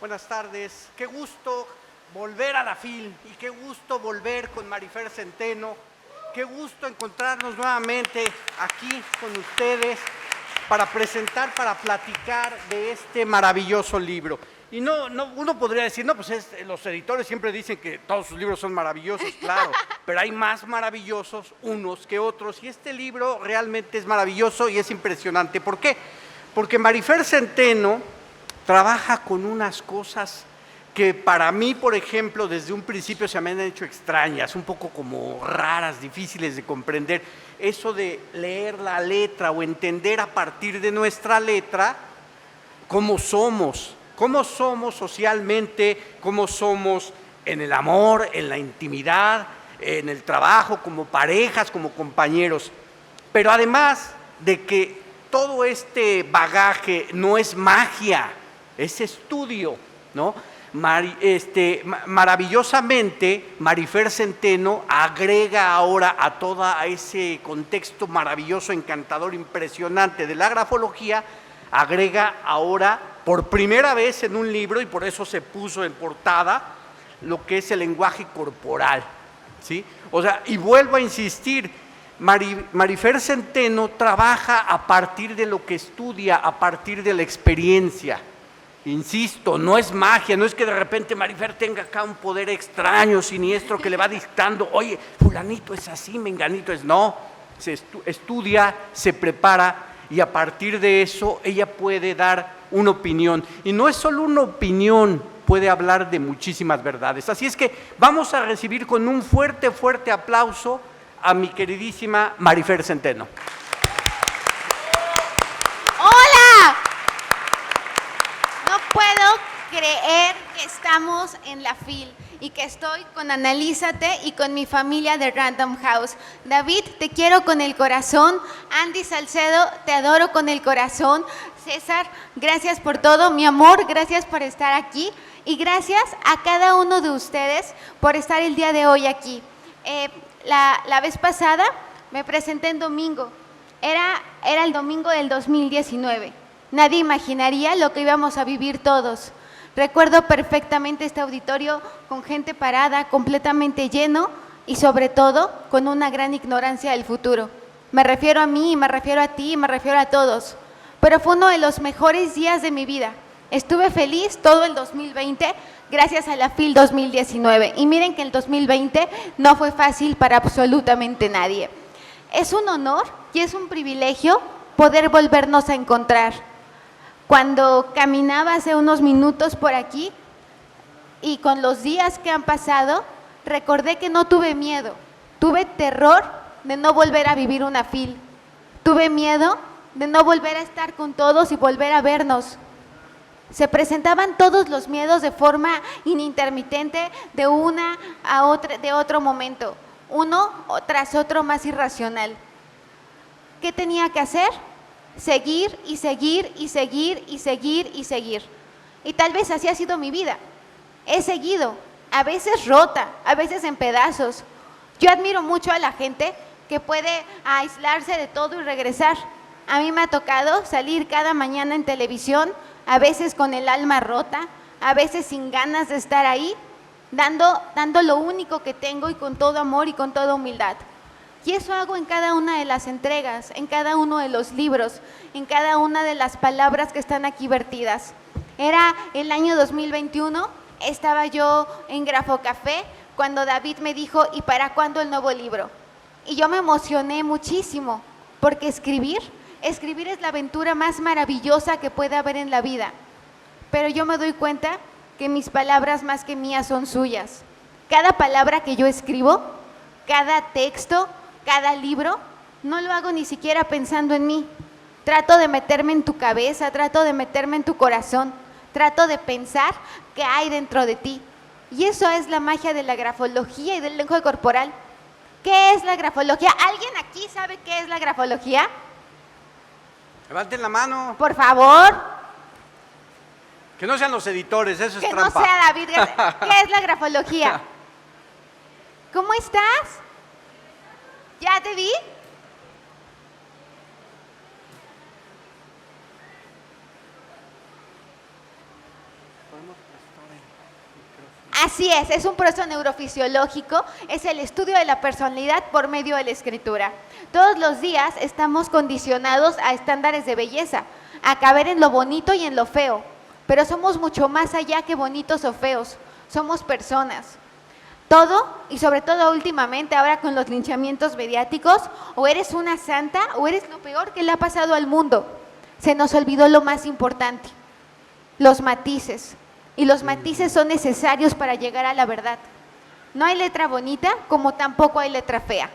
Buenas tardes. Qué gusto volver a la FIL y qué gusto volver con Marifer Centeno. Qué gusto encontrarnos nuevamente aquí con ustedes para presentar, para platicar de este maravilloso libro. Y uno podría decir, no, pues los editores siempre dicen que todos sus libros son maravillosos, claro, pero hay más maravillosos unos que otros, y este libro realmente es maravilloso y es impresionante. ¿Por qué? Porque Marifer Centeno trabaja con unas cosas que para mí, por ejemplo, desde un principio se me han hecho extrañas, un poco como raras, difíciles de comprender. Eso de leer la letra o entender a partir de nuestra letra cómo somos socialmente, cómo somos en el amor, en la intimidad, en el trabajo, como parejas, como compañeros. Pero además de que todo este bagaje no es magia, es estudio, ¿no? Maravillosamente, Marifer Centeno agrega ahora a todo ese contexto maravilloso, encantador, impresionante de la grafología, agrega ahora por primera vez en un libro, y por eso se puso en portada, lo que es el lenguaje corporal, ¿sí? O sea, y vuelvo a insistir, Marifer Centeno trabaja a partir de lo que estudia, a partir de la experiencia. Insisto, no es magia, no es que de repente Marifer tenga acá un poder extraño, siniestro, que le va dictando, oye, fulanito es así, menganito es, no, se estudia, se prepara, y a partir de eso ella puede dar una opinión. Y no es solo una opinión, puede hablar de muchísimas verdades. Así es que vamos a recibir con un fuerte, fuerte aplauso a mi queridísima Marifer Centeno. ¡Hola! No puedo creer que estamos en la FIL y que estoy con Analízate y con mi familia de Random House. David, te quiero con el corazón. Andy Salcedo, te adoro con el corazón. César, gracias por todo. Mi amor, gracias por estar aquí. Y gracias a cada uno de ustedes por estar el día de hoy aquí. La vez pasada me presenté en domingo. Era el domingo del 2019. Nadie imaginaría lo que íbamos a vivir todos. Recuerdo perfectamente este auditorio con gente parada, completamente lleno y sobre todo con una gran ignorancia del futuro. Me refiero a mí, me refiero a ti, me refiero a todos. Pero fue uno de los mejores días de mi vida. Estuve feliz todo el 2020 gracias a la FIL 2019. Y miren que el 2020 no fue fácil para absolutamente nadie. Es un honor y es un privilegio poder volvernos a encontrar. Cuando caminaba hace unos minutos por aquí y con los días que han pasado, recordé que no tuve miedo, tuve terror de no volver a vivir una FIL. Tuve miedo de no volver a estar con todos y volver a vernos. Se presentaban todos los miedos de forma inintermitente de una a otra, de otro momento, uno tras otro más irracional. ¿Qué tenía que hacer? Seguir y seguir y seguir y seguir y seguir. Y tal vez así ha sido mi vida. He seguido, a veces rota, a veces en pedazos. Yo admiro mucho a la gente que puede aislarse de todo y regresar. A mí me ha tocado salir cada mañana en televisión, a veces con el alma rota, a veces sin ganas de estar ahí, dando lo único que tengo y con todo amor y con toda humildad. Y eso hago en cada una de las entregas, en cada uno de los libros, en cada una de las palabras que están aquí vertidas. Era el año 2021, estaba yo en Grafocafé cuando David me dijo, ¿y para cuándo el nuevo libro? Y yo me emocioné muchísimo, porque escribir es la aventura más maravillosa que puede haber en la vida. Pero yo me doy cuenta que mis palabras más que mías son suyas. Cada palabra que yo escribo, cada texto, cada libro, no lo hago ni siquiera pensando en mí. Trato de meterme en tu cabeza, trato de meterme en tu corazón, trato de pensar qué hay dentro de ti. Y eso es la magia de la grafología y del lenguaje corporal. ¿Qué es la grafología? ¿Alguien aquí sabe qué es la grafología? Levanten la mano. Por favor. Que no sean los editores, eso es que trampa. Que no sea David. ¿Qué es la grafología? ¿Cómo estás? ¿Ya te vi? Podemos Así es un proceso neurofisiológico, es el estudio de la personalidad por medio de la escritura. Todos los días estamos condicionados a estándares de belleza, a caber en lo bonito y en lo feo, pero somos mucho más allá que bonitos o feos, somos personas. Todo, y sobre todo últimamente, ahora con los linchamientos mediáticos, o eres una santa o eres lo peor que le ha pasado al mundo. Se nos olvidó lo más importante, los matices. Y los matices son necesarios para llegar a la verdad. No hay letra bonita como tampoco hay letra fea.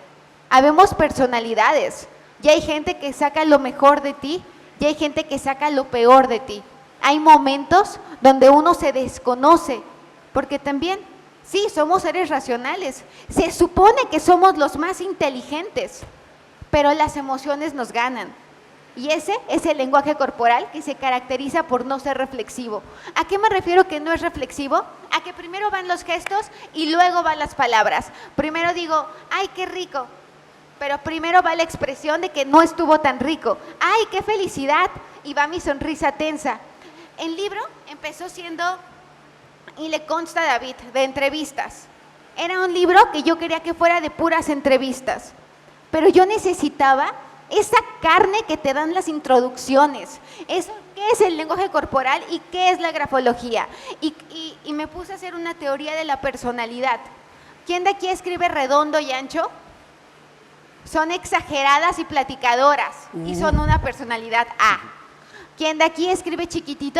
Habemos personalidades. Y hay gente que saca lo mejor de ti y hay gente que saca lo peor de ti. Hay momentos donde uno se desconoce, porque también, sí, somos seres racionales. Se supone que somos los más inteligentes, pero las emociones nos ganan. Y ese es el lenguaje corporal que se caracteriza por no ser reflexivo. ¿A qué me refiero que no es reflexivo? A que primero van los gestos y luego van las palabras. Primero digo, ¡ay, qué rico! Pero primero va la expresión de que no estuvo tan rico. ¡Ay, qué felicidad! Y va mi sonrisa tensa. El libro empezó siendo, y le consta a David, de entrevistas. Era un libro que yo quería que fuera de puras entrevistas. Pero yo necesitaba esa carne que te dan las introducciones, eso, qué es el lenguaje corporal y qué es la grafología. Y me puse a hacer una teoría de la personalidad. ¿Quién de aquí escribe redondo y ancho? Son exageradas y platicadoras y son una personalidad A. ¿Quién de aquí escribe chiquitito?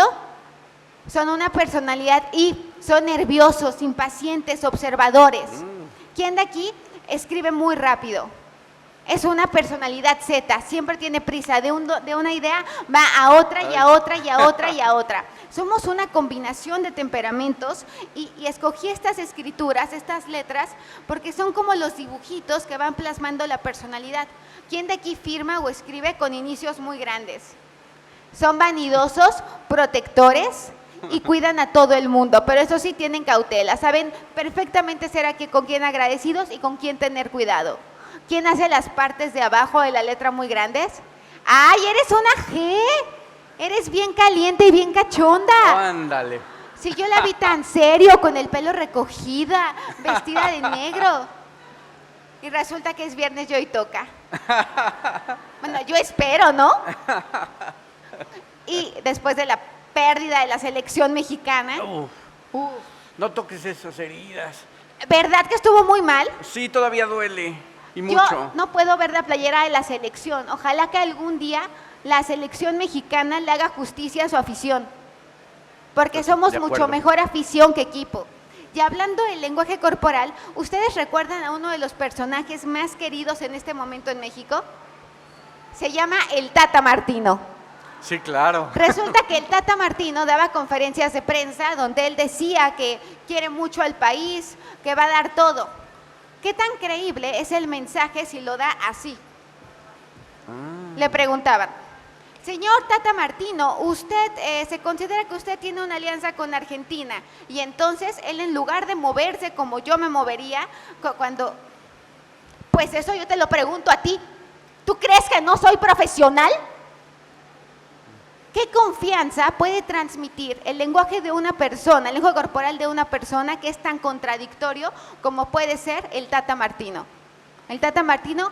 Son una personalidad I, son nerviosos, impacientes, observadores. ¿Quién de aquí escribe muy rápido? Es una personalidad Z, siempre tiene prisa, de una idea va a otra y a otra y a otra y a otra. Somos una combinación de temperamentos y escogí estas escrituras, estas letras, porque son como los dibujitos que van plasmando la personalidad. ¿Quién de aquí firma o escribe con inicios muy grandes? Son vanidosos, protectores y cuidan a todo el mundo, pero eso sí tienen cautela, saben perfectamente con quién agradecidos y con quién tener cuidado. ¿Quién hace las partes de abajo de la letra muy grandes? ¡Ay, eres una G! Eres bien caliente y bien cachonda. Ándale. Si yo la vi tan serio, con el pelo recogida, vestida de negro. Y resulta que es viernes y hoy toca. Bueno, yo espero, ¿no? Y después de la pérdida de la selección mexicana. No toques esas heridas. ¿Verdad que estuvo muy mal? Sí, todavía duele. Y Yo mucho. no puedo ver la playera de la selección. Ojalá que algún día la selección mexicana le haga justicia a su afición, porque somos mucho mejor afición que equipo. Y hablando del lenguaje corporal, ¿ustedes recuerdan a uno de los personajes más queridos en este momento en México? Se llama el Tata Martino. Sí, claro. Resulta que el Tata Martino daba conferencias de prensa donde él decía que quiere mucho al país, que va a dar todo. ¿Qué tan creíble es el mensaje si lo da así? Le preguntaban, señor Tata Martino, usted se considera que usted tiene una alianza con Argentina y entonces él, en lugar de moverse como yo me movería cuando, pues eso yo te lo pregunto a ti, ¿tú crees que no soy profesional? ¿Qué confianza puede transmitir el lenguaje de una persona, el lenguaje corporal de una persona que es tan contradictorio como puede ser el Tata Martino? El Tata Martino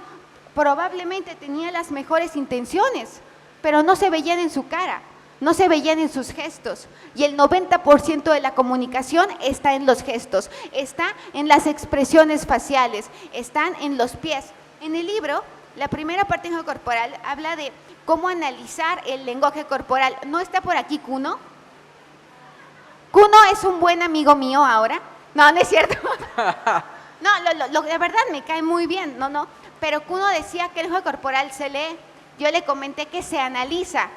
probablemente tenía las mejores intenciones, pero no se veían en su cara, no se veían en sus gestos. Y el 90% de la comunicación está en los gestos, está en las expresiones faciales, están en los pies. En el libro, la primera parte del lenguaje corporal habla de cómo analizar el lenguaje corporal. ¿No está por aquí Kuno? ¿Kuno es un buen amigo mío ahora? No, no es cierto. No, de verdad me cae muy bien, no. Pero Kuno decía que el lenguaje corporal se lee. Yo le comenté que se analiza.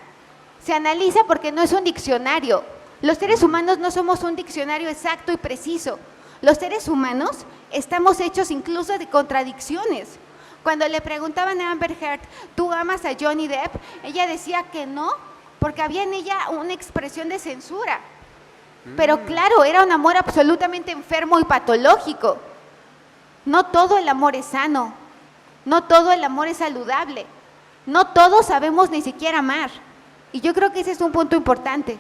Se analiza porque no es un diccionario. Los seres humanos no somos un diccionario exacto y preciso. Los seres humanos estamos hechos incluso de contradicciones. Cuando le preguntaban a Amber Heard, ¿tú amas a Johnny Depp? Ella decía que no, porque había en ella una expresión de censura. Pero claro, era un amor absolutamente enfermo y patológico. No todo el amor es sano, no todo el amor es saludable, no todos sabemos ni siquiera amar. Y yo creo que ese es un punto importante.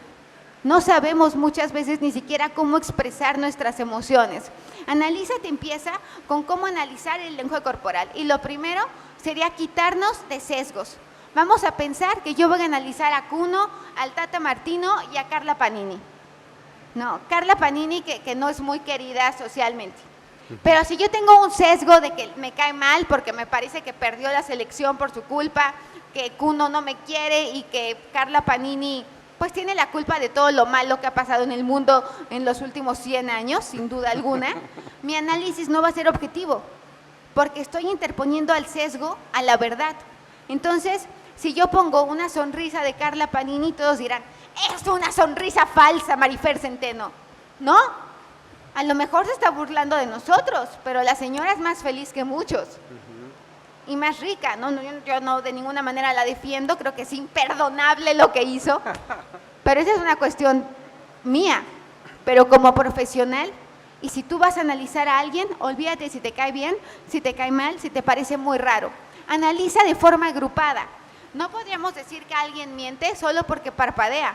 No sabemos muchas veces ni siquiera cómo expresar nuestras emociones. Analízate empieza con cómo analizar el lenguaje corporal. Y lo primero sería quitarnos de sesgos. Vamos a pensar que yo voy a analizar a Kuno, al Tata Martino y a Carla Panini. No, Carla Panini que no es muy querida socialmente. Pero si yo tengo un sesgo de que me cae mal porque me parece que perdió la selección por su culpa, que Kuno no me quiere y que Carla Panini pues tiene la culpa de todo lo malo que ha pasado en el mundo en los últimos 100 años, sin duda alguna, mi análisis no va a ser objetivo, porque estoy interponiendo al sesgo a la verdad. Entonces, si yo pongo una sonrisa de Carla Panini, todos dirán, es una sonrisa falsa, Marifer Centeno. ¿No? A lo mejor se está burlando de nosotros, pero la señora es más feliz que muchos. Y más rica, ¿no? Yo no de ninguna manera la defiendo, creo que es imperdonable lo que hizo, pero esa es una cuestión mía, pero como profesional, y si tú vas a analizar a alguien, olvídate si te cae bien, si te cae mal, si te parece muy raro. Analiza de forma agrupada. No podríamos decir que alguien miente solo porque parpadea.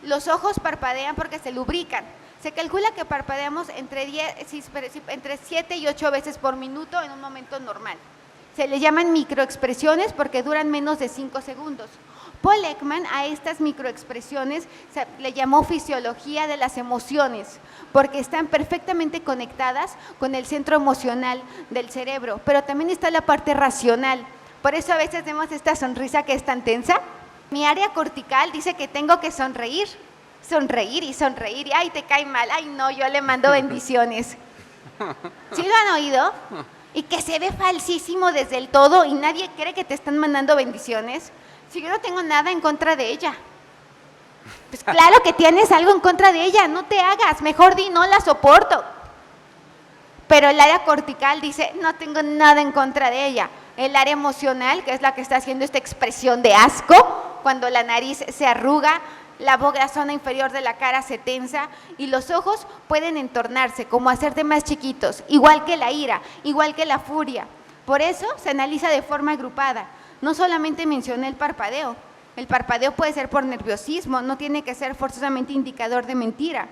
Los ojos parpadean porque se lubrican. Se calcula que parpadeamos entre 7 y 8 veces por minuto en un momento normal. Se le llaman microexpresiones porque duran menos de 5 segundos. Paul Ekman a estas microexpresiones le llamó fisiología de las emociones, porque están perfectamente conectadas con el centro emocional del cerebro, pero también está la parte racional. Por eso a veces vemos esta sonrisa que es tan tensa. Mi área cortical dice que tengo que sonreír y ay, te cae mal, ay no, yo le mando bendiciones. ¿Sí lo han oído? Y que se ve falsísimo desde el todo y nadie cree que te están mandando bendiciones. Si yo no tengo nada en contra de ella. Pues claro que tienes algo en contra de ella, no te hagas, mejor di no la soporto. Pero el área cortical dice, no tengo nada en contra de ella. El área emocional, que es la que está haciendo esta expresión de asco, cuando la nariz se arruga, la zona inferior de la cara se tensa y los ojos pueden entornarse, como hacerte más chiquitos, igual que la ira, igual que la furia. Por eso se analiza de forma agrupada. No solamente mencioné el parpadeo puede ser por nerviosismo, no tiene que ser forzosamente indicador de mentira.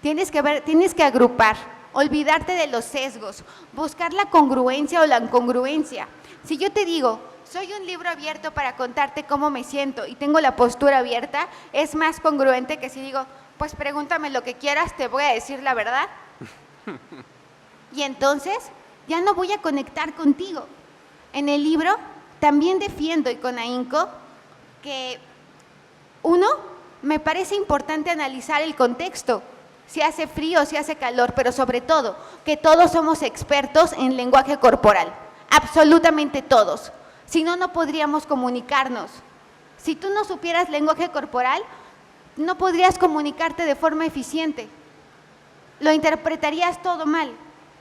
Tienes que agrupar, olvidarte de los sesgos, buscar la congruencia o la incongruencia. Si yo te digo, soy un libro abierto para contarte cómo me siento y tengo la postura abierta, es más congruente que si digo, pues pregúntame lo que quieras, te voy a decir la verdad. Y entonces ya no voy a conectar contigo. En el libro también defiendo y con ahínco que me parece importante analizar el contexto, si hace frío, si hace calor, pero sobre todo que todos somos expertos en lenguaje corporal, absolutamente todos. Si no, no podríamos comunicarnos. Si tú no supieras lenguaje corporal, no podrías comunicarte de forma eficiente. Lo interpretarías todo mal.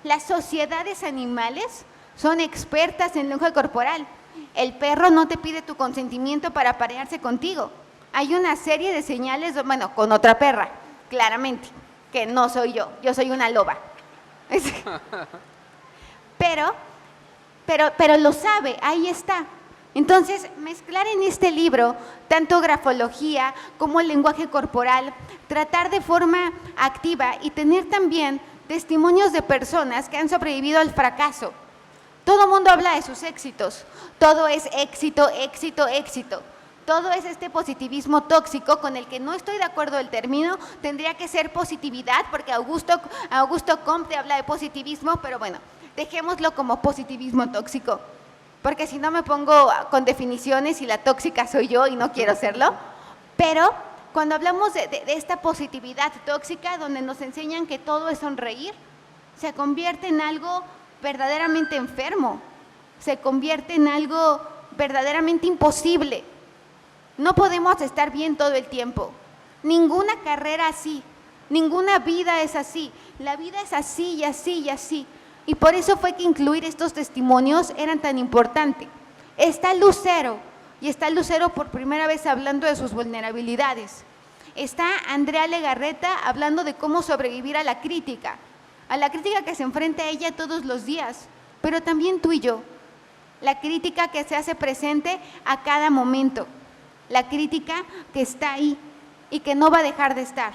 Las sociedades animales son expertas en lenguaje corporal. El perro no te pide tu consentimiento para aparearse contigo. Hay una serie de señales, bueno, con otra perra, claramente, que no soy yo soy una loba. Pero lo sabe, ahí está. Entonces, mezclar en este libro tanto grafología como el lenguaje corporal, tratar de forma activa y tener también testimonios de personas que han sobrevivido al fracaso. Todo el mundo habla de sus éxitos, todo es éxito, éxito, éxito. Todo es este positivismo tóxico con el que no estoy de acuerdo el término, tendría que ser positividad, porque Augusto Comte habla de positivismo, pero bueno, dejémoslo como positivismo tóxico, porque si no me pongo con definiciones y la tóxica soy yo y no quiero serlo. Pero cuando hablamos de esta positividad tóxica, donde nos enseñan que todo es sonreír, se convierte en algo verdaderamente enfermo, se convierte en algo verdaderamente imposible. No podemos estar bien todo el tiempo. Ninguna carrera así, ninguna vida es así. La vida es así y así y así. Y por eso fue que incluir estos testimonios eran tan importante. Está Lucero, y está Lucero por primera vez hablando de sus vulnerabilidades. Está Andrea Legarreta hablando de cómo sobrevivir a la crítica que se enfrenta a ella todos los días, pero también tú y yo. La crítica que se hace presente a cada momento, la crítica que está ahí. y que no va a dejar de estar.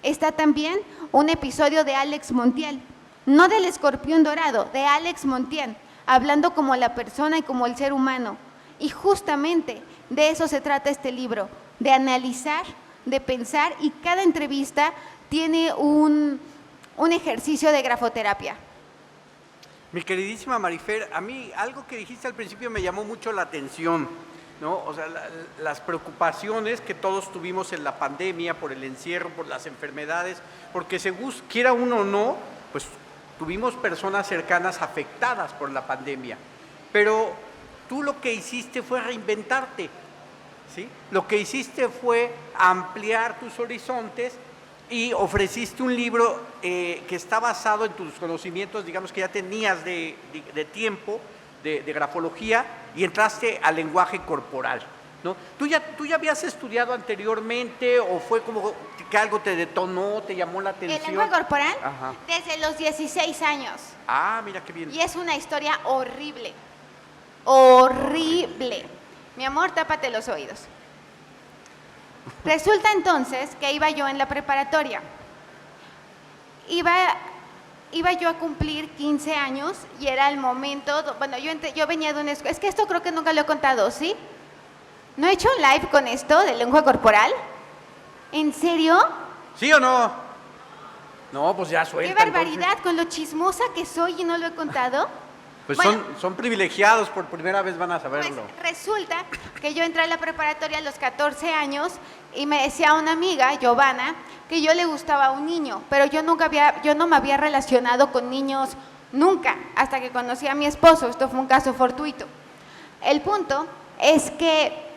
Está también un episodio de Alex Montiel, no del escorpión dorado, de Alex Montiel, hablando como la persona y como el ser humano. Y justamente de eso se trata este libro, de analizar, de pensar, y cada entrevista tiene un ejercicio de grafoterapia. Mi queridísima Marifer, a mí algo que dijiste al principio me llamó mucho la atención, ¿no? O sea, las preocupaciones que todos tuvimos en la pandemia por el encierro, por las enfermedades, porque quiera uno o no, pues tuvimos personas cercanas afectadas por la pandemia. Pero tú lo que hiciste fue reinventarte, ¿sí? Lo que hiciste fue ampliar tus horizontes y ofreciste un libro que está basado en tus conocimientos, digamos, que ya tenías de tiempo, de grafología, y entraste al lenguaje corporal, ¿no? ¿Tú ya habías estudiado anteriormente o fue como que algo te detonó, te llamó la atención? ¿El lenguaje corporal? Ajá. Desde los 16 años. Ah, mira qué bien. Y es una historia horrible, horrible. Mi amor, tápate los oídos. Resulta entonces que iba yo en la preparatoria. Iba yo a cumplir 15 años y era el momento, bueno, yo venía de una escuela, es que esto creo que nunca lo he contado, ¿sí? ¿No he hecho un live con esto del lenguaje corporal? ¿En serio? ¿Sí o no? No, pues ya suelta. ¡Qué barbaridad! Entonces, con lo chismosa que soy y no lo he contado. Pues bueno, son privilegiados, por primera vez van a saberlo. Pues resulta que yo entré a la preparatoria a los 14 años y me decía una amiga, Giovanna, que yo le gustaba a un niño, pero yo no me había relacionado con niños nunca, hasta que conocí a mi esposo. Esto fue un caso fortuito. El punto es que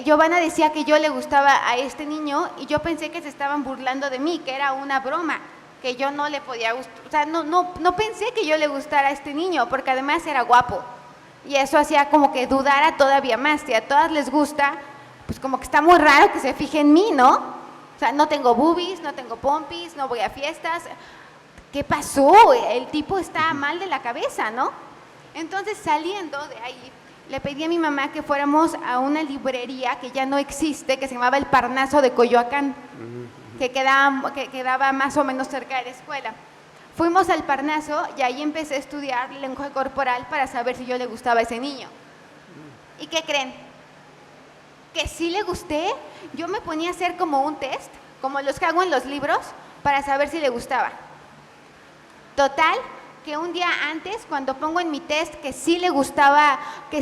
Giovanna decía que yo le gustaba a este niño y yo pensé que se estaban burlando de mí, que era una broma, que yo no le podía gustar, o sea, no pensé que yo le gustara a este niño, porque además era guapo, y eso hacía como que dudara todavía más. Si a todas les gusta, pues como que está muy raro que se fije en mí, ¿no? O sea, no tengo boobies, no tengo pompis, no voy a fiestas. ¿Qué pasó? El tipo está mal de la cabeza, ¿no? Entonces, saliendo de ahí, le pedí a mi mamá que fuéramos a una librería que ya no existe, que se llamaba El Parnaso de Coyoacán, que quedaba más o menos cerca de la escuela. Fuimos al Parnaso y ahí empecé a estudiar lenguaje corporal para saber si yo le gustaba a ese niño. ¿Y qué creen? Que sí le gusté. Yo me ponía a hacer como un test, como los que hago en los libros, para saber si le gustaba. Total, que un día antes, cuando pongo en mi test que sí le gustaba a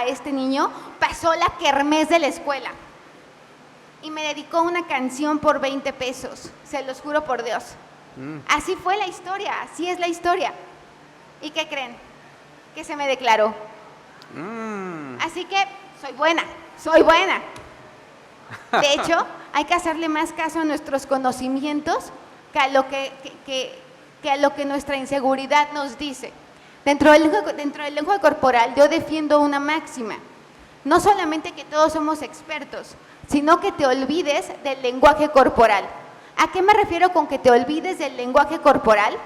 este niño, pasó la kermés de la escuela. Y me dedicó una canción por 20 pesos, se los juro por Dios. Así fue la historia, así es la historia. ¿Y qué creen? Que se me declaró. Así que soy buena. De hecho, hay que hacerle más caso a nuestros conocimientos que a lo que nuestra inseguridad nos dice. Dentro del lenguaje corporal yo defiendo una máxima. No solamente que todos somos expertos, sino que te olvides del lenguaje corporal. ¿A qué me refiero con que te olvides del lenguaje corporal?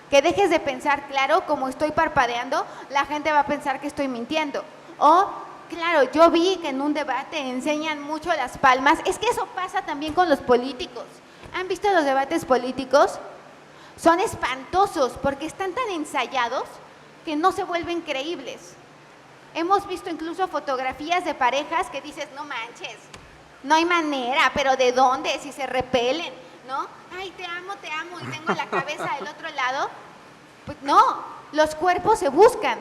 Que dejes de pensar, claro, como estoy parpadeando, la gente va a pensar que estoy mintiendo. O, claro, yo vi que en un debate enseñan mucho las palmas. Es que eso pasa también con los políticos. ¿Han visto los debates políticos? Son espantosos porque están tan ensayados que no se vuelven creíbles. Hemos visto incluso fotografías de parejas que dices, no manches, no hay manera, pero ¿de dónde? Si se repelen, ¿no? Ay, te amo, y tengo la cabeza del otro lado. Pues no, los cuerpos se buscan.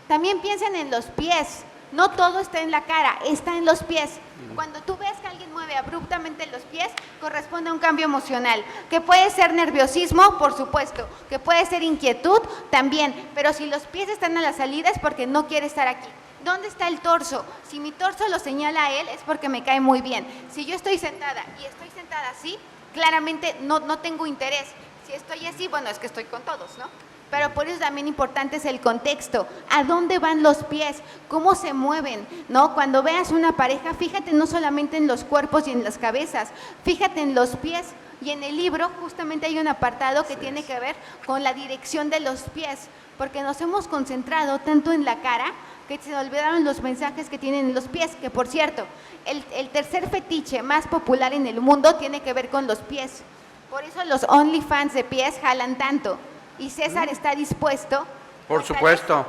También piensen en los pies. No todo está en la cara, está en los pies. Cuando tú ves que alguien mueve abruptamente los pies, corresponde a un cambio emocional, que puede ser nerviosismo, por supuesto, que puede ser inquietud también, pero si los pies están a la salida es porque no quiere estar aquí. ¿Dónde está el torso? Si mi torso lo señala a él es porque me cae muy bien. Si yo estoy sentada y estoy sentada así, claramente no tengo interés. Si estoy así, bueno, es que estoy con todos, ¿no? Pero por eso también importante es el contexto. ¿A dónde van los pies? ¿Cómo se mueven? ¿No? Cuando veas una pareja, fíjate no solamente en los cuerpos y en las cabezas, fíjate en los pies. Y en el libro justamente hay un apartado que tiene que ver con la dirección de los pies. porque nos hemos concentrado tanto en la cara que se olvidaron los mensajes que tienen en los pies, que por cierto, el tercer fetiche más popular en el mundo tiene que ver con los pies. Por eso los OnlyFans de pies jalan tanto. Y César está dispuesto, Por supuesto.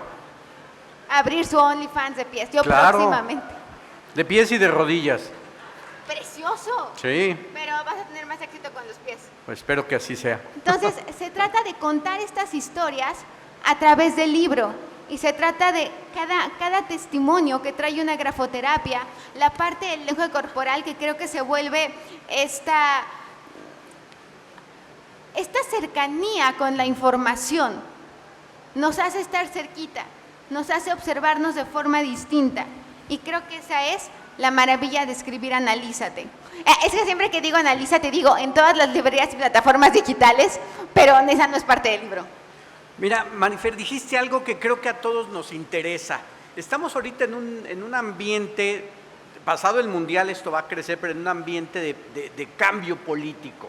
a abrir su OnlyFans de pies. Yo Claro. próximamente. De pies y de rodillas. Precioso. Sí, Pero vas a tener más éxito con los pies. pues espero que así sea. Entonces, se trata de contar estas historias a través del libro. Y se trata de cada testimonio que trae una grafoterapia, la parte del lenguaje corporal que creo que se vuelve esta cercanía con la información. Nos hace estar cerquita, nos hace observarnos de forma distinta. Y creo que esa es la maravilla de escribir Analízate. Es que siempre que digo Analízate, digo en todas las librerías y plataformas digitales, pero esa no es parte del libro. Mira, Marifer, dijiste algo que creo que a todos nos interesa. Estamos ahorita en un ambiente, pasado el Mundial esto va a crecer, pero en un ambiente de cambio político.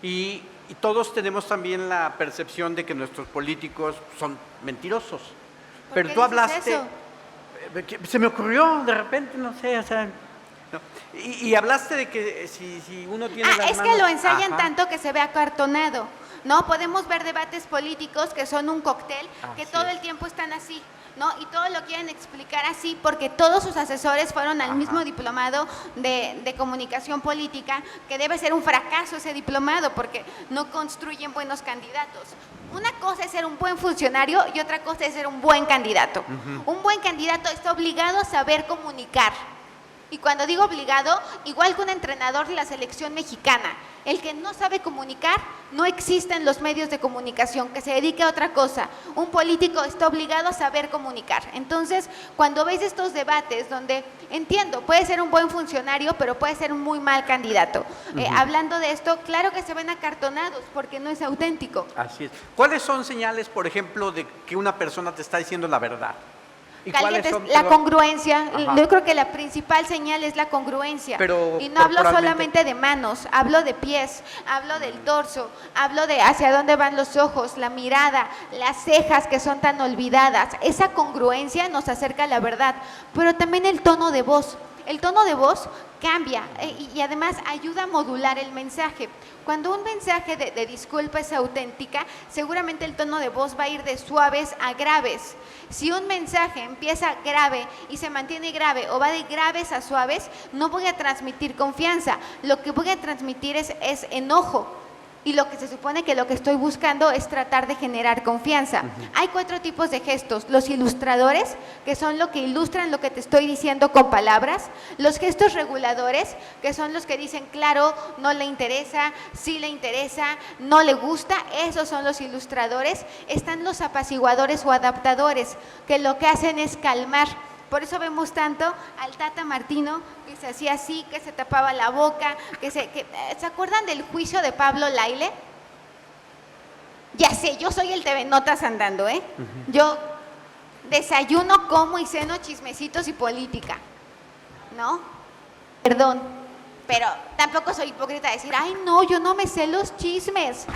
Y todos tenemos también la percepción de que nuestros políticos son mentirosos. ¿Por Pero qué tú dices hablaste, eso? se me ocurrió de repente, no sé, o sea, no. Y hablaste de que si uno tiene las es manos... que lo ensayan Ajá. tanto que se ve acartonado, ¿no? Podemos ver debates políticos que son un cóctel, que Así todo es. el tiempo están así, ¿no? Y todo lo quieren explicar así porque todos sus asesores fueron al Ajá. mismo diplomado de comunicación política, que debe ser un fracaso ese diplomado porque no construyen buenos candidatos. Una cosa es ser un buen funcionario y otra cosa es ser un buen candidato. Un buen candidato está obligado a saber comunicar. Y cuando digo obligado, igual que un entrenador de la selección mexicana, el que no sabe comunicar no existe en los medios de comunicación, que se dedique a otra cosa. Un político está obligado a saber comunicar. Entonces, cuando ves estos debates donde, entiendo, puede ser un buen funcionario, pero puede ser un muy mal candidato. Hablando de esto, claro que se ven acartonados porque no es auténtico. Así es. ¿Cuáles son señales, por ejemplo, de que una persona te está diciendo la verdad? ¿Y cuáles son, La perdón? congruencia, Ajá. yo creo que la principal señal es la congruencia. Pero y no hablo corporalmente. solamente de manos, hablo de pies, hablo del torso, hablo de hacia dónde van los ojos, la mirada, las cejas que son tan olvidadas. Esa congruencia nos acerca a la verdad, pero también el tono de voz. El tono de voz cambia y además ayuda a modular el mensaje. Cuando un mensaje de disculpa es auténtica, seguramente el tono de voz va a ir de suaves a graves. Si un mensaje empieza grave y se mantiene grave o va de graves a suaves, no voy a transmitir confianza. Lo que voy a transmitir es enojo. Y lo que se supone que lo que estoy buscando es tratar de generar confianza. Hay 4 tipos de gestos. Los ilustradores, que son lo que ilustran lo que te estoy diciendo con palabras. Los gestos reguladores, que son los que dicen, claro, no le interesa, sí le interesa, no le gusta. Esos son los ilustradores. Están los apaciguadores o adaptadores, que lo que hacen es calmar. Por eso vemos tanto al Tata Martino, que se hacía así, que se tapaba la boca, ¿se acuerdan del juicio de Pablo Laile? Ya sé, yo soy el TV Notas andando, ¿eh? Yo desayuno, como y ceno chismecitos y política, ¿no? Perdón, pero tampoco soy hipócrita de decir, ay no, yo no me sé los chismes.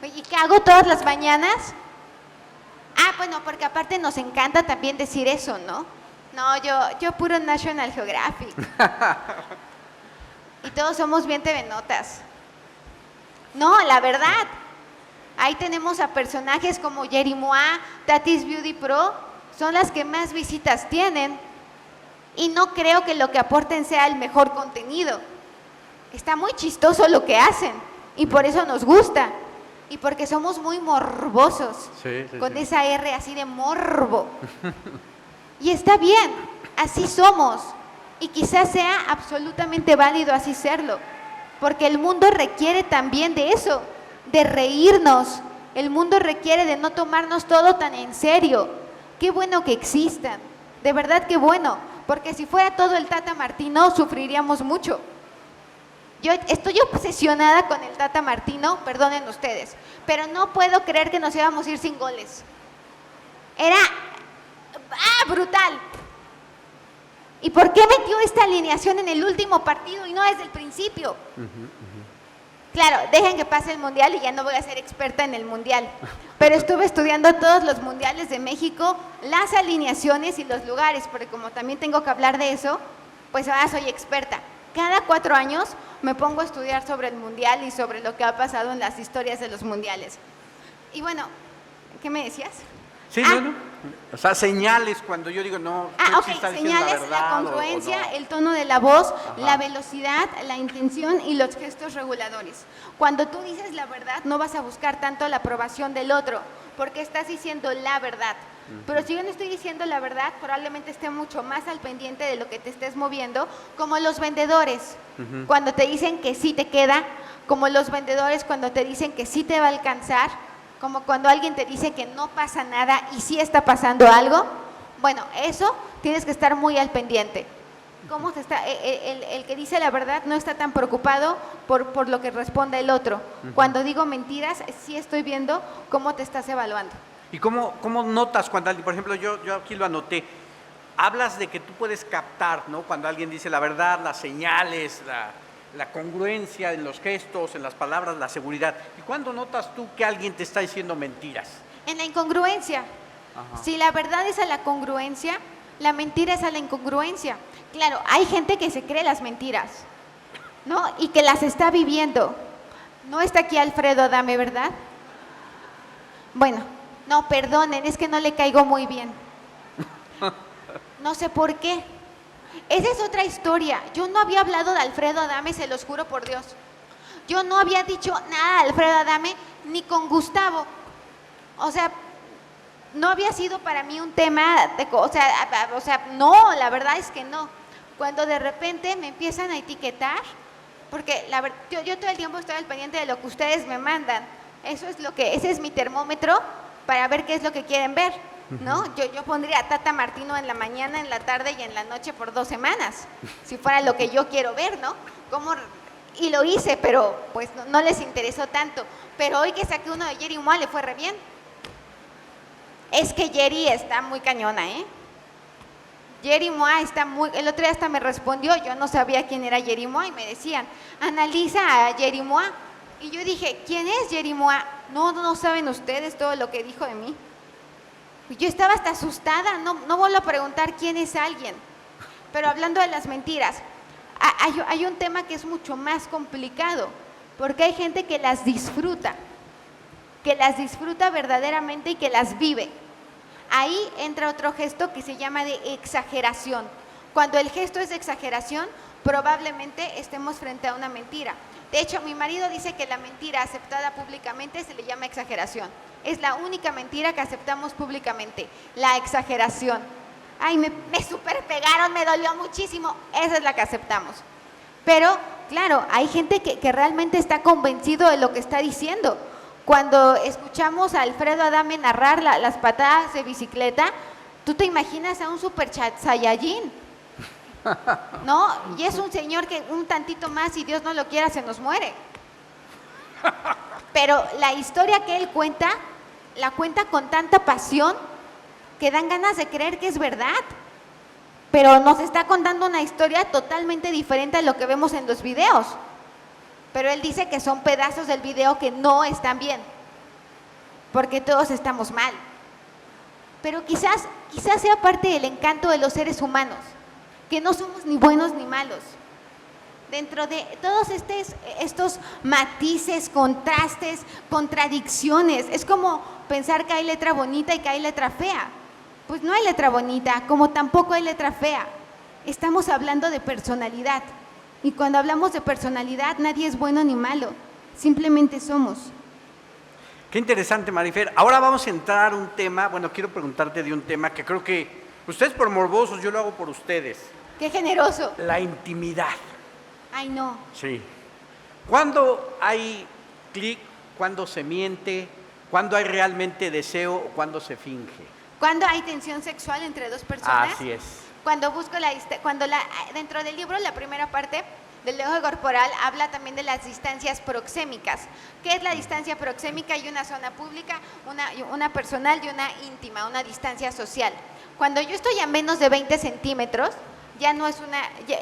¿Y qué hago todas las mañanas? Ah, bueno, porque aparte nos encanta también decir eso, ¿no? No, yo puro National Geographic. Y todos somos bien TV Notas. No, la verdad. Ahí tenemos a personajes como Jerry Moa, Tatis Beauty Pro, son las que más visitas tienen. Y no creo que lo que aporten sea el mejor contenido. Está muy chistoso lo que hacen y por eso nos gusta. Y porque somos muy morbosos, con esa R así de morbo. Y está bien, así somos. Y quizás sea absolutamente válido así serlo. Porque el mundo requiere también de eso, de reírnos. El mundo requiere de no tomarnos todo tan en serio. Qué bueno que existan, de verdad qué bueno. Porque si fuera todo el Tata Martino, sufriríamos mucho. Yo estoy obsesionada con el Tata Martino, perdonen ustedes, pero no puedo creer que nos íbamos a ir sin goles. Era brutal. ¿Y por qué metió esta alineación en el último partido y no desde el principio? Claro, dejen que pase el Mundial y ya no voy a ser experta en el Mundial. pero estuve estudiando todos los mundiales de México, las alineaciones y los lugares, porque como también tengo que hablar de eso, pues ahora soy experta. Cada 4 años me pongo a estudiar sobre el mundial y sobre lo que ha pasado en las historias de los mundiales. Y bueno, ¿qué me decías? Sí, no. O sea, señales cuando yo digo, no, creo que sí está diciendo señales, la verdad, congruencia, o no. el tono de la voz, Ajá. la velocidad, la intención y los gestos reguladores. Cuando tú dices la verdad, no vas a buscar tanto la aprobación del otro, porque estás diciendo la verdad. Pero si yo no estoy diciendo la verdad, probablemente esté mucho más al pendiente de lo que te estés moviendo, como los vendedores, cuando te dicen que sí te queda, como los vendedores cuando te dicen que sí te va a alcanzar, como cuando alguien te dice que no pasa nada y sí está pasando algo. Bueno, eso tienes que estar muy al pendiente. ¿Cómo se está? El que dice la verdad no está tan preocupado por lo que responde el otro. Cuando digo mentiras, sí estoy viendo cómo te estás evaluando. ¿Y cómo notas cuando alguien, por ejemplo, yo aquí lo anoté, hablas de que tú puedes captar, ¿no? Cuando alguien dice la verdad, las señales, la congruencia en los gestos, en las palabras, la seguridad. ¿Y cuándo notas tú que alguien te está diciendo mentiras? En la incongruencia. Ajá. Si la verdad es a la congruencia, la mentira es a la incongruencia. Claro, hay gente que se cree las mentiras, ¿no? Y que las está viviendo. No está aquí Alfredo Adame, ¿verdad? Bueno, no, perdonen, es que no le caigo muy bien. No sé por qué. Esa es otra historia. Yo no había hablado de Alfredo Adame, se los juro por Dios. Yo no había dicho nada de Alfredo Adame ni con Gustavo. O sea, no había sido para mí un tema, o sea, no, la verdad es que no. Cuando de repente me empiezan a etiquetar, porque yo todo el tiempo estoy al pendiente de lo que ustedes me mandan. Ese es mi termómetro para ver qué es lo que quieren ver, ¿no? Yo pondría a Tata Martino en la mañana, en la tarde y en la noche por 2 semanas, si fuera lo que yo quiero ver, ¿no? Y lo hice, pero pues no les interesó tanto. Pero hoy que saqué uno de Yeri Mua le fue re bien. Es que Yeri está muy cañona, ¿eh? Yeri Mua el otro día hasta me respondió, yo no sabía quién era Yeri Mua y me decían, analiza a Yeri Mua. Y yo dije, ¿quién es Yeri Mua? No saben ustedes todo lo que dijo de mí. Y yo estaba hasta asustada, no vuelvo a preguntar quién es alguien. Pero hablando de las mentiras, hay un tema que es mucho más complicado, porque hay gente que las disfruta verdaderamente y que las vive. Ahí entra otro gesto que se llama de exageración. Cuando el gesto es de exageración, probablemente estemos frente a una mentira. De hecho, mi marido dice que la mentira aceptada públicamente se le llama exageración. Es la única mentira que aceptamos públicamente, la exageración. Ay, me super pegaron, me dolió muchísimo. Esa es la que aceptamos. Pero, claro, hay gente que realmente está convencido de lo que está diciendo. Cuando escuchamos a Alfredo Adame narrar las patadas de bicicleta, tú te imaginas a un super saiyajin, ¿no? Y es un señor que un tantito más, y Dios no lo quiera, se nos muere. Pero la historia que él cuenta, la cuenta con tanta pasión que dan ganas de creer que es verdad. Pero nos está contando una historia totalmente diferente a lo que vemos en los videos. Pero él dice que son pedazos del video que no están bien, porque todos estamos mal. Pero quizás sea parte del encanto de los seres humanos, que no somos ni buenos ni malos. Dentro de todos estos matices, contrastes, contradicciones, es como pensar que hay letra bonita y que hay letra fea. Pues no hay letra bonita, como tampoco hay letra fea. Estamos hablando de personalidad. Y cuando hablamos de personalidad, nadie es bueno ni malo, simplemente somos. Qué interesante, Marifer. Ahora vamos a entrar a un tema, bueno, quiero preguntarte de un tema que creo que ustedes por morbosos, yo lo hago por ustedes. ¡Qué generoso! La intimidad. Ay, no. Sí. ¿Cuándo hay clic? ¿Cuándo se miente? ¿Cuándo hay realmente deseo o cuándo se finge? ¿Cuándo hay tensión sexual entre dos personas? Así es. Cuando dentro del libro, la primera parte del lenguaje corporal habla también de las distancias proxémicas. ¿Qué es la distancia proxémica? Hay una zona pública, una personal y una íntima, una distancia social. Cuando yo estoy a menos de 20 centímetros, ya no es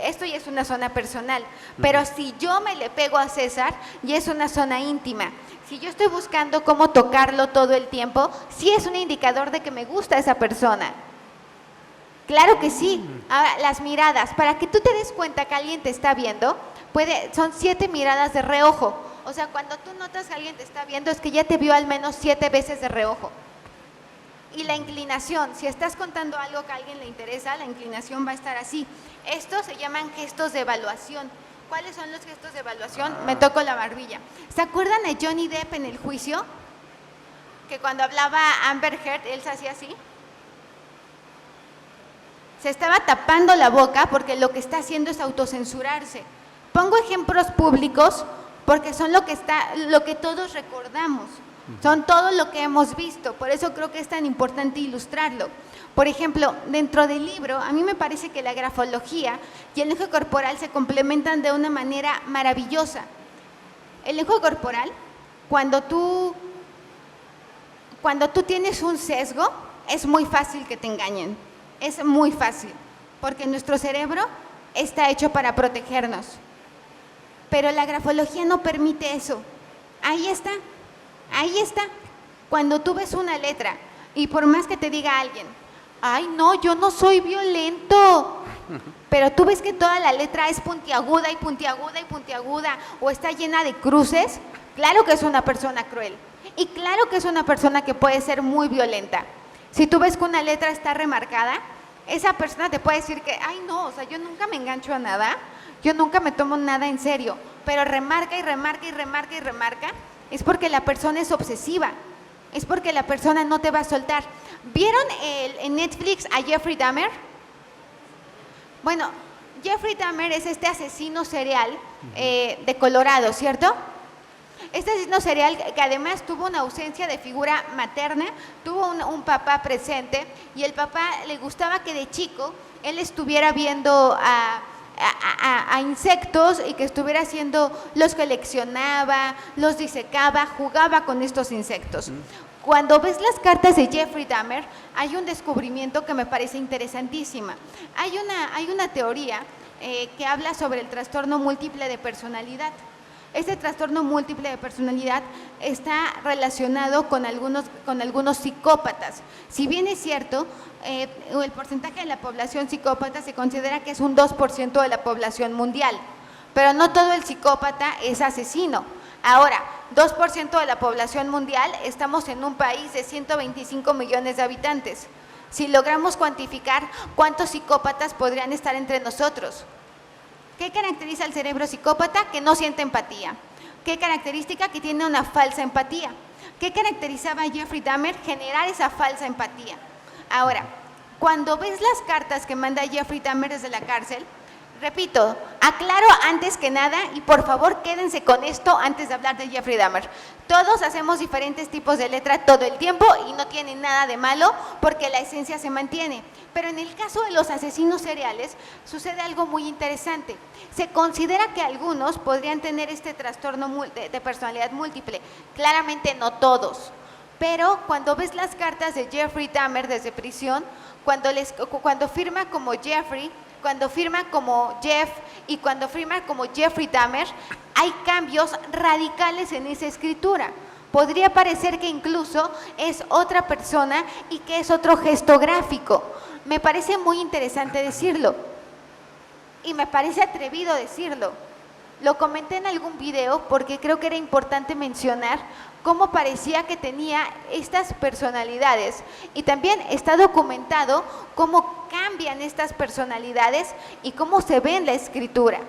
esto ya es una zona personal. Pero si yo me le pego a César, ya es una zona íntima. Si yo estoy buscando cómo tocarlo todo el tiempo, sí es un indicador de que me gusta esa persona. Claro que sí. Ahora, las miradas, para que tú te des cuenta que alguien te está viendo, son 7 miradas de reojo. O sea, cuando tú notas que alguien te está viendo, es que ya te vio al menos 7 veces de reojo. Y la inclinación, si estás contando algo que a alguien le interesa, la inclinación va a estar así. Estos se llaman gestos de evaluación. ¿Cuáles son los gestos de evaluación? Me toco la barbilla. ¿Se acuerdan de Johnny Depp en el juicio? Que cuando hablaba Amber Heard, él se hacía así. Se estaba tapando la boca porque lo que está haciendo es autocensurarse. Pongo ejemplos públicos porque son lo que todos recordamos. Son todo lo que hemos visto, por eso creo que es tan importante ilustrarlo. Por ejemplo, dentro del libro, a mí me parece que la grafología y el lenguaje corporal se complementan de una manera maravillosa. El lenguaje corporal, cuando tú tienes un sesgo, es muy fácil que te engañen. Es muy fácil, porque nuestro cerebro está hecho para protegernos. Pero la grafología no permite eso. Ahí está. Ahí está. Cuando tú ves una letra y por más que te diga alguien, ay no, yo no soy violento, pero tú ves que toda la letra es puntiaguda y puntiaguda y puntiaguda o está llena de cruces, claro que es una persona cruel y claro que es una persona que puede ser muy violenta. Si tú ves que una letra está remarcada, esa persona te puede decir que, ay no, o sea, yo nunca me engancho a nada, yo nunca me tomo nada en serio, pero remarca y remarca y remarca y remarca. Es porque la persona es obsesiva, es porque la persona no te va a soltar. ¿Vieron en Netflix a Jeffrey Dahmer? Bueno, Jeffrey Dahmer es este asesino serial de Colorado, ¿cierto? Este asesino serial que además tuvo una ausencia de figura materna, tuvo un papá presente y el papá le gustaba que de chico él estuviera viendo a insectos y que estuviera haciendo, los coleccionaba, los disecaba, jugaba con estos insectos. Cuando ves las cartas de Jeffrey Dahmer, hay un descubrimiento que me parece interesantísima. Hay una teoría que habla sobre el trastorno múltiple de personalidad. Este trastorno múltiple de personalidad está relacionado con algunos psicópatas. Si bien es cierto, el porcentaje de la población psicópata se considera que es un 2% de la población mundial, pero no todo el psicópata es asesino. Ahora, 2% de la población mundial, estamos en un país de 125 millones de habitantes. Si logramos cuantificar cuántos psicópatas podrían estar entre nosotros. ¿Qué caracteriza al cerebro psicópata? Que no siente empatía. ¿Qué característica? Que tiene una falsa empatía. ¿Qué caracterizaba a Jeffrey Dahmer? Generar esa falsa empatía. Ahora, cuando ves las cartas que manda Jeffrey Dahmer desde la cárcel, repito, aclaro antes que nada, y por favor quédense con esto antes de hablar de Jeffrey Dahmer. Todos hacemos diferentes tipos de letra todo el tiempo y no tiene nada de malo porque la esencia se mantiene. Pero en el caso de los asesinos seriales sucede algo muy interesante. Se considera que algunos podrían tener este trastorno de personalidad múltiple. Claramente no todos. Pero cuando ves las cartas de Jeffrey Dahmer desde prisión, cuando firma como Jeffrey, cuando firma como Jeff y cuando firma como Jeffrey Dahmer, hay cambios radicales en esa escritura. Podría parecer que incluso es otra persona y que es otro gesto gráfico. Me parece muy interesante decirlo y me parece atrevido decirlo. Lo comenté en algún video porque creo que era importante mencionar cómo parecía que tenía estas personalidades y también está documentado cómo cambian estas personalidades y cómo se ve en la escritura.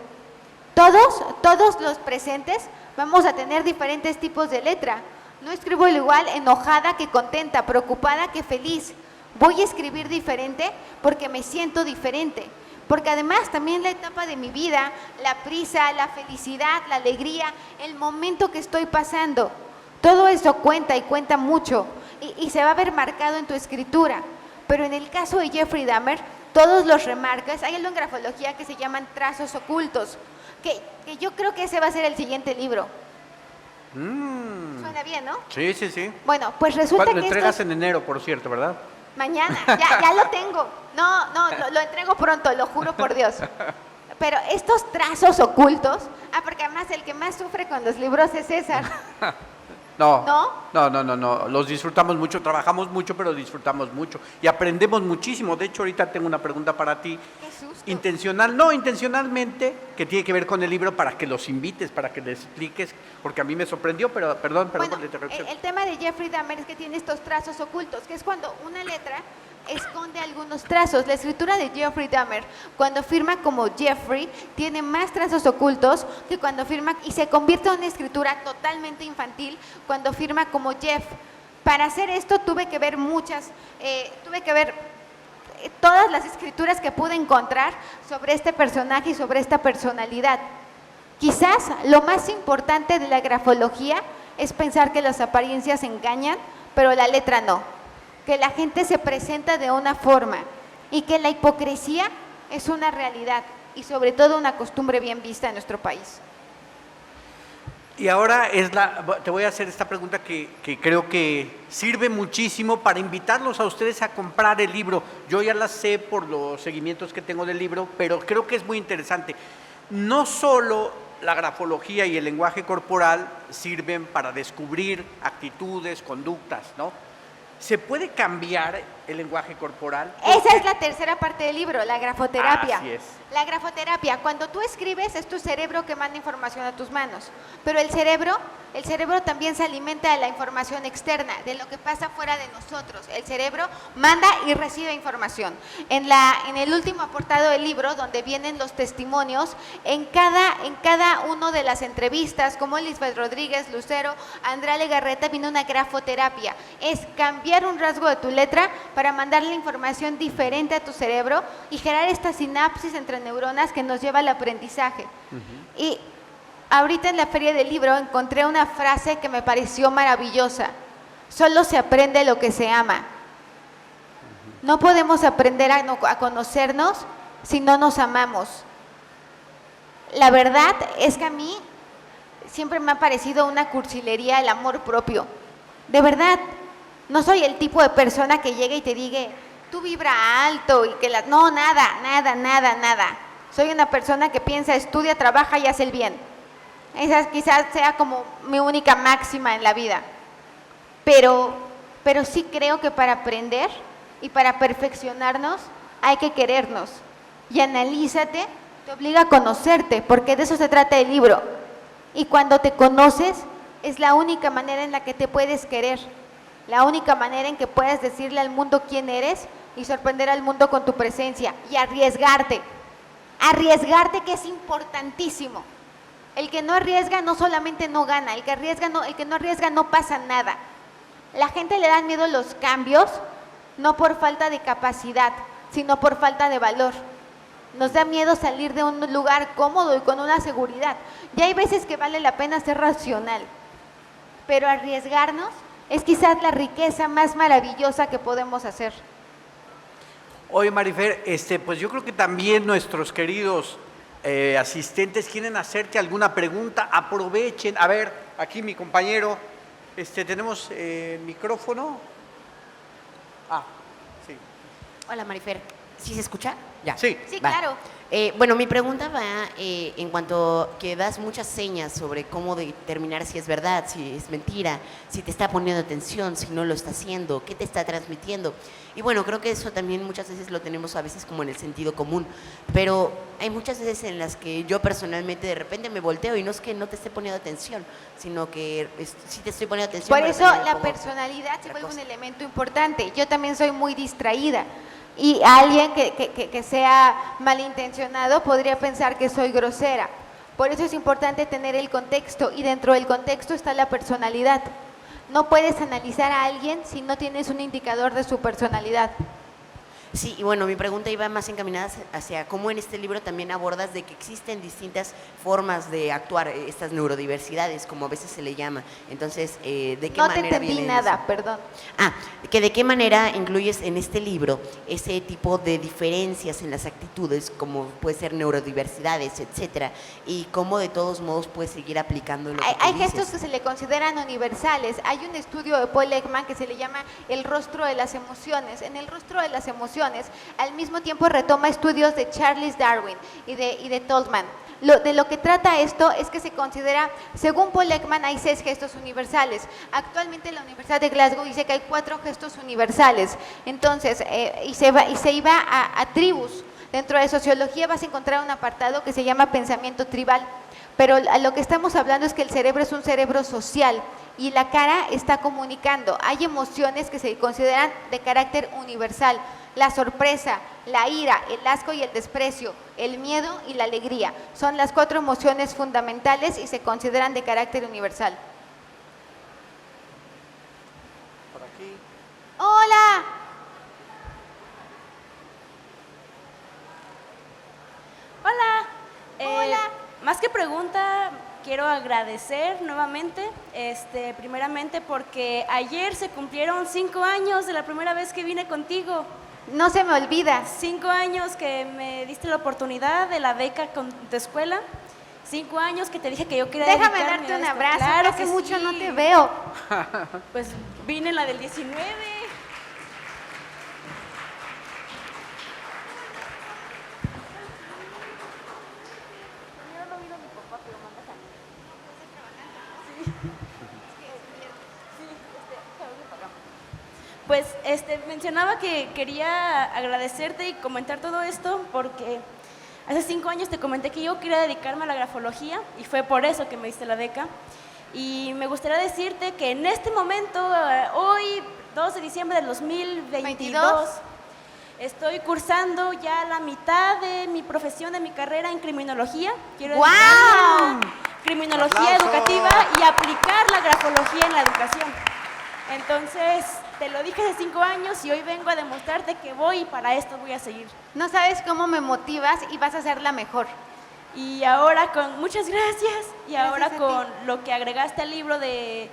Todos los presentes vamos a tener diferentes tipos de letra. No escribo igual enojada que contenta, preocupada que feliz. Voy a escribir diferente porque me siento diferente. Porque además también la etapa de mi vida, la prisa, la felicidad, la alegría, el momento que estoy pasando, todo eso cuenta y cuenta mucho y se va a ver marcado en tu escritura. Pero en el caso de Jeffrey Dahmer, todos los remarcas, hay algo en grafología que se llaman trazos ocultos, que yo creo que ese va a ser el siguiente libro. Suena bien, ¿no? Sí, sí, sí. Bueno, pues resulta Lo que entregas en enero, por cierto, ¿verdad? Mañana, ya lo tengo. No, lo entrego pronto, lo juro por Dios. Pero estos trazos ocultos, porque además el que más sufre con los libros es César. No, los disfrutamos mucho, trabajamos mucho, pero disfrutamos mucho y aprendemos muchísimo. De hecho, ahorita tengo una pregunta para ti. Qué susto. Intencionalmente, que tiene que ver con el libro, para que los invites, para que les expliques, porque a mí me sorprendió, pero perdón Bueno, por la interrupción. el tema de Jeffrey Dahmer es que tiene estos trazos ocultos, que es cuando una letra esconde algunos trazos. La escritura de Jeffrey Dahmer, cuando firma como Jeffrey, tiene más trazos ocultos que cuando firma, y se convierte en una escritura totalmente infantil cuando firma como Jeff. Para hacer esto tuve que ver todas las escrituras que pude encontrar sobre este personaje y sobre esta personalidad. Quizás lo más importante de la grafología es pensar que las apariencias engañan, pero la letra no. Que la gente se presenta de una forma y que la hipocresía es una realidad y sobre todo una costumbre bien vista en nuestro país. Y ahora te voy a hacer esta pregunta que creo que sirve muchísimo para invitarlos a ustedes a comprar el libro. Yo ya la sé por los seguimientos que tengo del libro, pero creo que es muy interesante. No solo la grafología y el lenguaje corporal sirven para descubrir actitudes, conductas, ¿no? ¿Se puede cambiar el lenguaje corporal? Esa es la tercera parte del libro, la grafoterapia. Así es. La grafoterapia, cuando tú escribes, es tu cerebro que manda información a tus manos, pero el cerebro también se alimenta de la información externa, de lo que pasa fuera de nosotros. El cerebro manda y recibe información. En el último apartado del libro, donde vienen los testimonios, en cada uno de las entrevistas, como Lisbeth Rodríguez, Lucero, Andrea Legarreta, viene una grafoterapia. Es cambiar un rasgo de tu letra para mandarle información diferente a tu cerebro y generar esta sinapsis entre neuronas que nos lleva al aprendizaje. Y ahorita en la Feria del Libro encontré una frase que me pareció maravillosa. Solo se aprende lo que se ama. No podemos aprender a conocernos si no nos amamos. La verdad es que a mí siempre me ha parecido una cursilería el amor propio. De verdad, no soy el tipo de persona que llega y te diga, tú vibra alto y que no, nada. Soy una persona que piensa, estudia, trabaja y hace el bien. Esa quizás sea como mi única máxima en la vida. Pero sí creo que para aprender y para perfeccionarnos hay que querernos. Y analízate, te obliga a conocerte, porque de eso se trata el libro. Y cuando te conoces, es la única manera en la que te puedes querer. La única manera en que puedes decirle al mundo quién eres y sorprender al mundo con tu presencia y arriesgarte. Arriesgarte, que es importantísimo. El que no arriesga no solamente no gana, el que no arriesga no pasa nada. La gente le dan miedo los cambios, no por falta de capacidad, sino por falta de valor. Nos da miedo salir de un lugar cómodo y con una seguridad. Y hay veces que vale la pena ser racional, pero arriesgarnos es quizás la riqueza más maravillosa que podemos hacer. Oye, Marifer, pues yo creo que también nuestros queridos asistentes quieren hacerte alguna pregunta. Aprovechen. A ver, aquí mi compañero, tenemos micrófono. Sí. Hola, Marifer. ¿Sí se escucha? Ya. Sí. Sí, Va. claro. Bueno, mi pregunta va en cuanto que das muchas señas sobre cómo determinar si es verdad, si es mentira, si te está poniendo atención, si no lo está haciendo, qué te está transmitiendo. Y bueno, creo que eso también muchas veces lo tenemos a veces como en el sentido común, pero hay muchas veces en las que yo personalmente de repente me volteo y no es que no te esté poniendo atención, sino que sí te estoy poniendo atención. Por eso también la pongo personalidad se otra vuelve un cosa. elemento importante. Yo también soy muy distraída. Y alguien que sea malintencionado podría pensar que soy grosera. Por eso es importante tener el contexto, y dentro del contexto está la personalidad. No puedes analizar a alguien si no tienes un indicador de su personalidad. Sí, y bueno, mi pregunta iba más encaminada hacia cómo en este libro también abordas de que existen distintas formas de actuar, estas neurodiversidades, como a veces se le llama. Entonces, ¿de qué No te manera entendí viene nada, eso? perdón. Ah, que de qué manera incluyes en este libro ese tipo de diferencias en las actitudes, como puede ser neurodiversidades, etcétera, y cómo de todos modos puedes seguir aplicando lo que tú Hay dices. gestos que se le consideran universales. Hay un estudio de Paul Ekman que se le llama el rostro de las emociones. En el rostro de las emociones, al mismo tiempo retoma estudios de Charles Darwin y de Tolman. De lo que trata esto es que se considera, según Paul Ekman, hay 6 gestos universales. Actualmente la Universidad de Glasgow dice que hay 4 gestos universales. Entonces, y se iba a tribus. Dentro de sociología vas a encontrar un apartado que se llama pensamiento tribal. Pero a lo que estamos hablando es que el cerebro es un cerebro social y la cara está comunicando. Hay emociones que se consideran de carácter universal: la sorpresa, la ira, el asco y el desprecio, el miedo y la alegría. Son las 4 emociones fundamentales y se consideran de carácter universal. Por aquí. ¡Hola! Hola. Hola. Más que pregunta, quiero agradecer nuevamente, primeramente porque ayer se cumplieron 5 años de la primera vez que vine contigo. No se me olvida. 5 años que me diste la oportunidad de la beca con tu escuela. 5 años que te dije que yo quería Déjame dedicarme darte a un esto. abrazo, Claro hace que mucho sí. no te veo. Pues vine en la del 19. Pues mencionaba que quería agradecerte y comentar todo esto porque hace 5 años te comenté que yo quería dedicarme a la grafología y fue por eso que me diste la beca. Y me gustaría decirte que en este momento, hoy, 2 de diciembre del 2022, estoy cursando ya la mitad de mi profesión, de mi carrera en criminología. Quiero ¡Guau! dedicarme a criminología ¡Aplausos! educativa y aplicar la grafología en la educación. Entonces, te lo dije hace 5 años y hoy vengo a demostrarte que voy y para esto voy a seguir. No sabes cómo me motivas y vas a ser la mejor. Y ahora muchas gracias, y Gracias ahora a ti. con lo que agregaste al libro del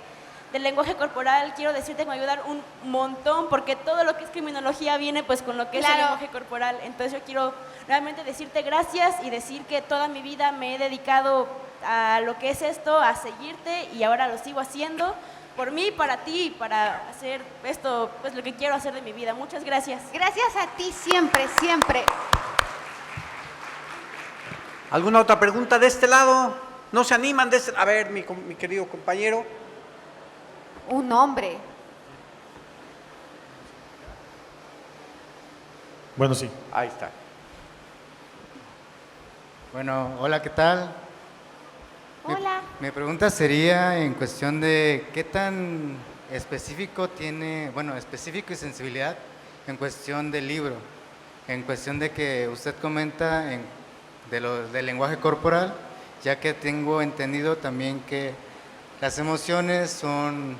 lenguaje corporal, quiero decirte que me va a ayudar un montón, porque todo lo que es criminología viene pues con lo que es el Claro. lenguaje corporal. Entonces yo quiero realmente decirte gracias y decir que toda mi vida me he dedicado a lo que es esto, a seguirte, y ahora lo sigo haciendo por mí, para ti, para hacer esto, pues lo que quiero hacer de mi vida. Muchas gracias. Gracias a ti siempre, siempre. ¿Alguna otra pregunta de este lado? ¿No se animan de este? A ver, mi querido compañero. Un hombre. Bueno, sí. Ahí está. Bueno, hola, ¿qué tal? Hola. Mi pregunta sería en cuestión de qué tan específico tiene, bueno, específico y sensibilidad en cuestión del libro, en cuestión de que usted comenta del lenguaje corporal, ya que tengo entendido también que las emociones son,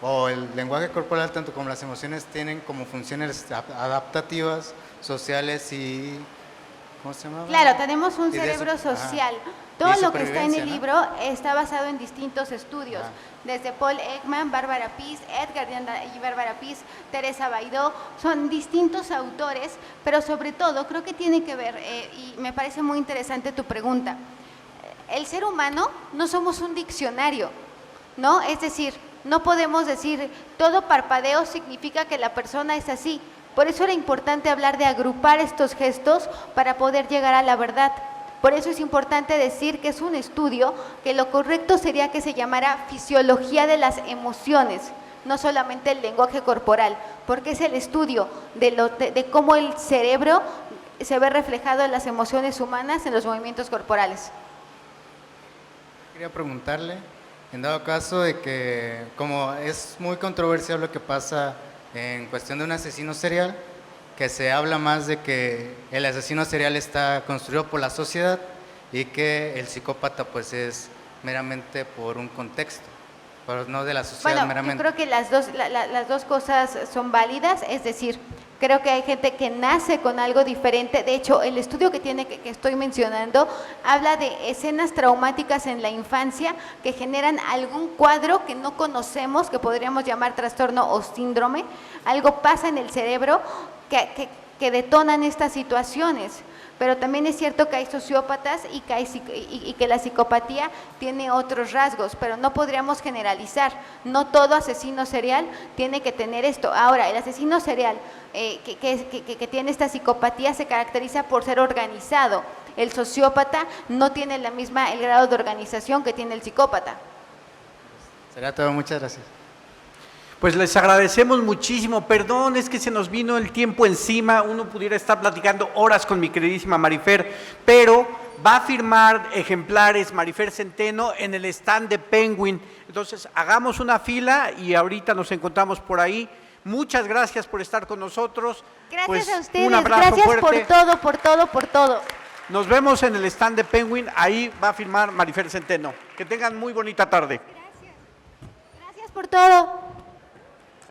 o el lenguaje corporal, tanto como las emociones, tienen como funciones adaptativas, sociales y, ¿cómo se llama? Claro, tenemos un Y de cerebro su- ajá. social. Y Todo de lo que está en el supervivencia, ¿no? libro está basado en distintos estudios, Ah. desde Paul Ekman, Bárbara Pease, Edgar y Bárbara Pease, Teresa Baidó, son distintos autores, pero sobre todo creo que tiene que ver, y me parece muy interesante tu pregunta, el ser humano no somos un diccionario, ¿no? Es decir, no podemos decir todo parpadeo significa que la persona es así. Por eso era importante hablar de agrupar estos gestos para poder llegar a la verdad. Por eso es importante decir que es un estudio, que lo correcto sería que se llamara fisiología de las emociones, no solamente el lenguaje corporal, porque es el estudio de cómo el cerebro se ve reflejado en las emociones humanas en los movimientos corporales. Quería preguntarle, en dado caso de que, como es muy controversial lo que pasa en cuestión de un asesino serial, que se habla más de que el asesino serial está construido por la sociedad y que el psicópata pues es meramente por un contexto. pero no de la sociedad Bueno, yo meramente. creo que las dos cosas son válidas, es decir, creo que hay gente que nace con algo diferente. De hecho, el estudio que estoy mencionando habla de escenas traumáticas en la infancia que generan algún cuadro que no conocemos, que podríamos llamar trastorno o síndrome. Algo pasa en el cerebro que detonan estas situaciones. Pero también es cierto que hay sociópatas y que la psicopatía tiene otros rasgos, pero no podríamos generalizar. No todo asesino serial tiene que tener esto. Ahora, el asesino serial que tiene esta psicopatía se caracteriza por ser organizado. El sociópata no tiene el grado de organización que tiene el psicópata. Sería todo, muchas gracias. Pues les agradecemos muchísimo. Perdón, es que se nos vino el tiempo encima. Uno pudiera estar platicando horas con mi queridísima Marifer, pero va a firmar ejemplares Marifer Centeno en el stand de Penguin. Entonces, hagamos una fila y ahorita nos encontramos por ahí. Muchas gracias por estar con nosotros. Gracias Pues, a ustedes, un abrazo gracias fuerte. por todo. Nos vemos en el stand de Penguin. Ahí va a firmar Marifer Centeno. Que tengan muy bonita tarde. Gracias por todo.